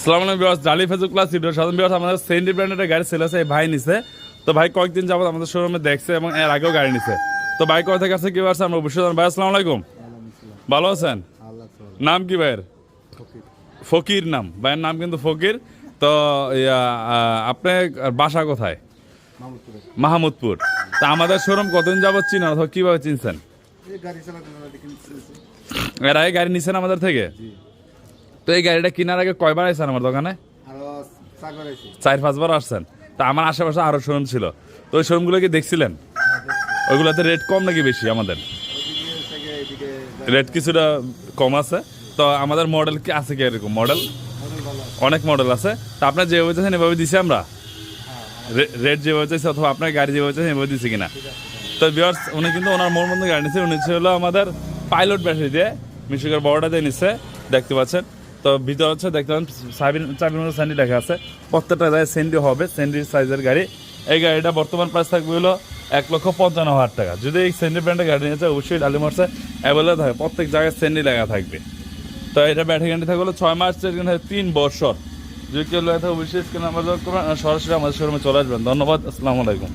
আসসালামু আলাইকুম ভিউয়ার্স, জালি ফেসবুক ক্লাস ভিডিও সাধারণ ভিউয়ার্স, আমাদের সেন্ডি ব্র্যান্ডের গাড়ি সেল আছে, এই ভাই নিছে। তো ভাই কয়েকদিন যাবত আমাদের শোরুমে দেখছে এবং এর আগেও গাড়ি নিছে। তো ভাই কোথা থেকে আসছে কি আছে আমরা অবশ্যই জানাবো। ভাই আসসালামু আলাইকুম, ভালো আছেন? নাম কি ভাইয়ের? ফকির নাম, ভাইয়ের নাম কিন্তু ফকির। তো আপনি বাসা কোথায়? মাহমুদপুর। তা আমাদের শোরুম কতদিন যাবত চিনেন অথবা কিভাবে চিনছেন? এর আগে গাড়ি নিছেন আমাদের থেকে? তো এই গাড়িটা কেনার আগে কয়বার আইছেন আমার দোকানে? 4-5 বার আসছেন। তা আমার আশেপাশে আরো শোরুম ছিল, তো ওই শোরুমগুলো কি দেখছিলেন? ওইগুলোতে রেট কম নাকি বেশি? আমাদের রেট কিছুটা কম আছে। তো আমাদের মডেল কি আছে কি এরকম মডেল? অনেক মডেল আছে। তা আপনার যেভাবে চাইছেন এভাবে দিছি আমরা, রেট যেভাবে চাইছে অথবা আপনার গাড়ি যেভাবে চাইছেন এভাবে দিছি কিনা। তো ভিউয়ার্স, উনি কিন্তু ওনার মন মতো গাড়ি নিচ্ছে। উনি ছিল আমাদের পাইলট ব্যাটারি দিয়ে মিশুকের বড়টা দিয়ে নিচ্ছে, দেখতে পাচ্ছেন। তো ভিতর হচ্ছে দেখতে পাচ্ছেন চাবির মধ্যে স্যান্ডি লেখা আছে। প্রত্যেকটা জায়গায় স্যান্ডি হবে, স্যান্ডি সাইজের গাড়ি। এই গাড়িটা বর্তমান প্রাইস থাকবে হলো 1,55,000 টাকা। যদি এই স্যান্ডি ব্র্যান্ডের গাড়ি নিয়েছে অবশ্যই ডালি মার্সে অ্যাভেলেবল থাকে, প্রত্যেক জায়গায় স্যান্ডি লেখা থাকবে। তো এটা ব্যাটারি গ্যারান্টি থাকবে হলো 6 মাস, 3 বছর। যদি কেউ লেখা থাকে অবশ্যই স্ক্রিনে আমাদের সরাসরি আমাদের শোরুমে চলে আসবেন। ধন্যবাদ, আসসালামু আলাইকুম।